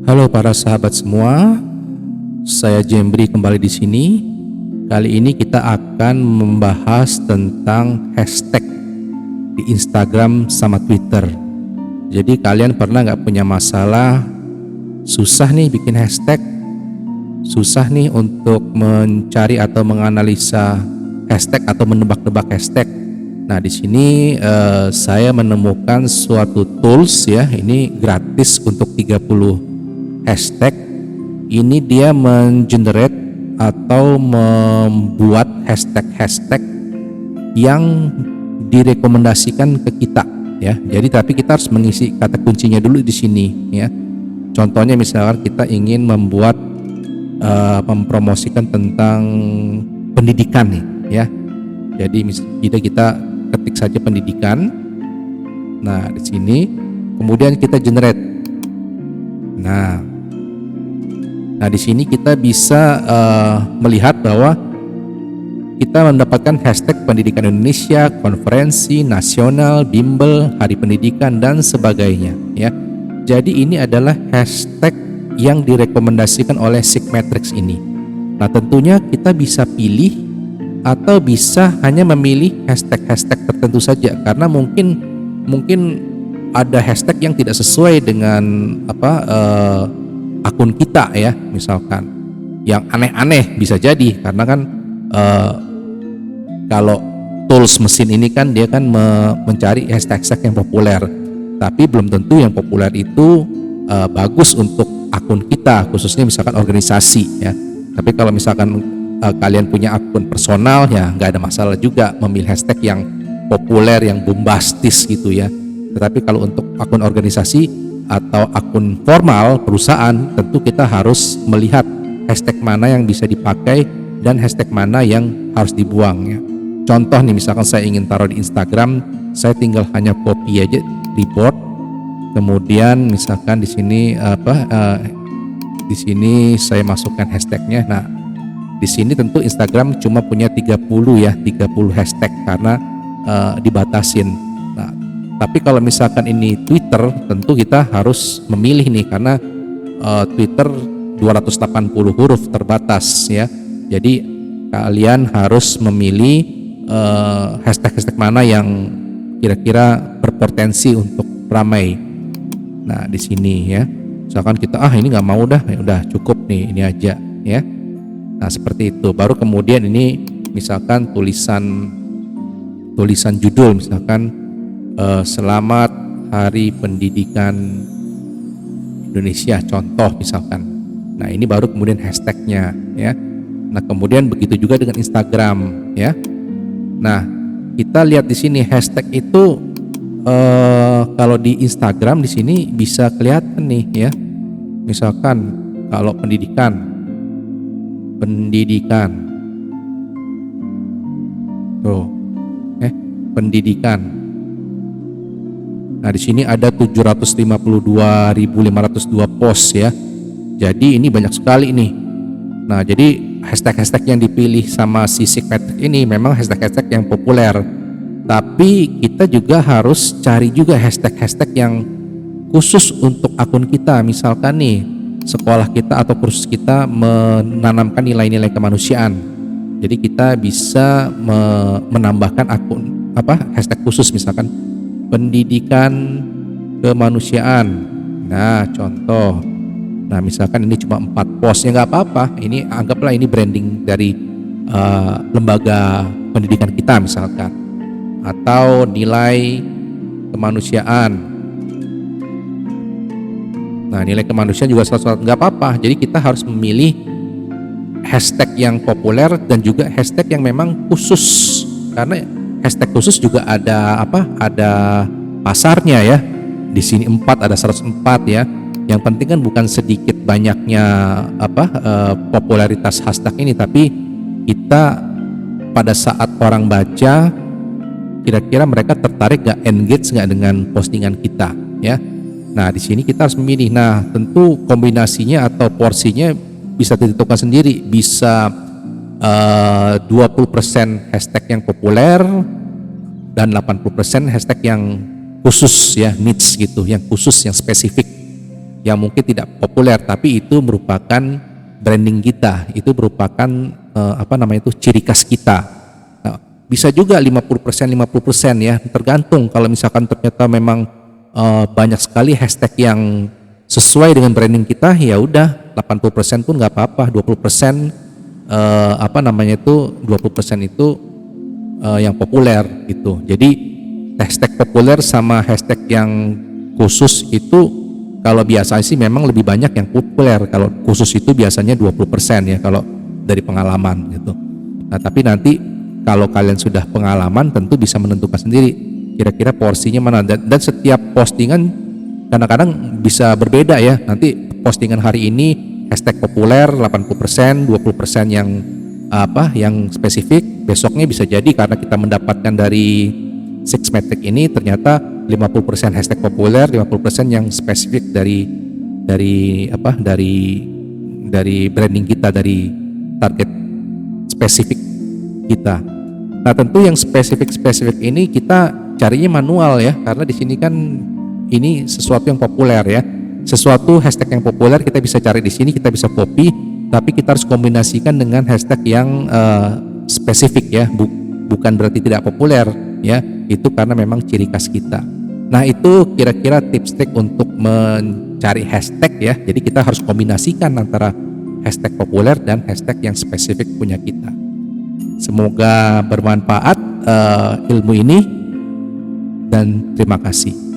Halo para sahabat semua, saya Jembri kembali di sini. Kali ini kita akan membahas tentang hashtag di Instagram sama Twitter. Jadi kalian pernah nggak punya masalah susah nih bikin hashtag, susah nih untuk mencari atau menganalisa hashtag atau menebak-nebak hashtag. Nah di sini saya menemukan suatu tools ya, ini gratis untuk 30 hashtag. Ini dia mengenerate atau membuat hashtag-hashtag yang direkomendasikan ke kita ya. Jadi tapi kita harus mengisi kata kuncinya dulu di sini ya. Contohnya misalkan kita ingin membuat mempromosikan tentang pendidikan nih ya. Jadi kita ketik saja pendidikan. Nah, di sini kemudian kita generate. Nah, di sini kita bisa melihat bahwa kita mendapatkan hashtag pendidikan Indonesia, konferensi nasional, bimbel, hari pendidikan dan sebagainya ya. Jadi ini adalah hashtag yang direkomendasikan oleh Sigmatrix ini. Nah, tentunya kita bisa pilih atau bisa hanya memilih hashtag-hashtag tertentu saja karena mungkin ada hashtag yang tidak sesuai dengan akun kita ya, misalkan yang aneh-aneh bisa jadi karena kan kalau tools mesin ini kan dia kan mencari hashtag-hashtag yang populer, tapi belum tentu yang populer itu bagus untuk akun kita, khususnya misalkan organisasi ya. Tapi kalau misalkan kalian punya akun personal ya nggak ada masalah juga memilih hashtag yang populer, yang bombastis gitu ya. Tetapi kalau untuk akun organisasi atau akun formal perusahaan, tentu kita harus melihat hashtag mana yang bisa dipakai dan hashtag mana yang harus dibuang ya. Contoh nih, misalkan saya ingin taruh di Instagram, saya tinggal hanya copy aja, report, kemudian misalkan di sini di sini saya masukkan hashtagnya. Nah, di sini tentu Instagram cuma punya 30 hashtag karena dibatasin. Nah, tapi kalau misalkan ini Twitter, tentu kita harus memilih nih karena Twitter 280 huruf terbatas ya. Jadi kalian harus memilih hashtag-hashtag mana yang kira-kira berpotensi untuk ramai. Nah, di sini ya. Misalkan kita ini nggak mau dah, ya udah cukup nih ini aja ya. Nah, seperti itu. Baru kemudian ini misalkan tulisan judul misalkan Selamat Hari Pendidikan Indonesia contoh misalkan. Nah, ini baru kemudian hashtagnya ya. Nah, kemudian begitu juga dengan Instagram ya. Nah, kita lihat di sini hashtag itu kalau di Instagram di sini bisa kelihatan nih ya. Misalkan kalau pendidikan tuh pendidikan. Nah, di sini ada 752.502 post ya. Jadi ini banyak sekali nih. Nah, jadi hashtag-hashtag yang dipilih sama si Sigmatrix ini memang hashtag-hashtag yang populer. Tapi kita juga harus cari juga hashtag-hashtag yang khusus untuk akun kita. Misalkan nih, sekolah kita atau kursus kita menanamkan nilai-nilai kemanusiaan. Jadi kita bisa menambahkan akun hashtag khusus misalkan pendidikan kemanusiaan. Nah, contoh. Nah, misalkan ini cuma 4 post ya nggak apa-apa. Ini anggaplah ini branding dari lembaga pendidikan kita misalkan. Atau nilai kemanusiaan. Nah, nilai kemanusiaan juga salah satu nggak apa-apa. Jadi kita harus memilih hashtag yang populer dan juga hashtag yang memang khusus. Karena hashtag khusus juga ada ada pasarnya ya. Di sini 4 ada 104 ya. Yang penting kan bukan sedikit banyaknya popularitas hashtag ini, tapi kita pada saat orang baca kira-kira mereka tertarik gak, engage gak dengan postingan kita ya. Nah, di sini kita harus memilih. Nah, tentu kombinasinya atau porsinya bisa ditentukan sendiri. Bisa 20% hashtag yang populer dan 80% hashtag yang khusus ya, niche gitu, yang khusus, yang spesifik. yang mungkin tidak populer, tapi itu merupakan branding kita, itu merupakan ciri khas kita. Nah, bisa juga 50% ya, tergantung. Kalau misalkan ternyata memang banyak sekali hashtag yang sesuai dengan branding kita, ya udah 80% pun nggak apa-apa, 20% 20% itu yang populer gitu. Jadi hashtag populer sama hashtag yang khusus itu kalau biasanya sih memang lebih banyak yang populer. Kalau khusus itu biasanya 20% ya kalau dari pengalaman gitu. Nah, tapi nanti kalau kalian sudah pengalaman tentu bisa menentukan sendiri kira-kira porsinya mana, dan setiap postingan kadang-kadang bisa berbeda ya. Nanti postingan hari ini hashtag populer 80%, 20% yang spesifik. Besoknya bisa jadi karena kita mendapatkan dari Six Metric ini ternyata 50% hashtag populer, 50% yang spesifik dari branding kita, dari target spesifik kita. Nah, tentu yang spesifik ini kita carinya manual ya, karena di sini kan ini sesuatu yang populer ya. Sesuatu hashtag yang populer kita bisa cari di sini, kita bisa copy, tapi kita harus kombinasikan dengan hashtag yang spesifik ya, bukan berarti tidak populer ya, itu karena memang ciri khas kita. Nah, itu kira-kira tips-trik untuk mencari hashtag ya. Jadi kita harus kombinasikan antara hashtag populer dan hashtag yang spesifik punya kita. Semoga bermanfaat ilmu ini, dan terima kasih.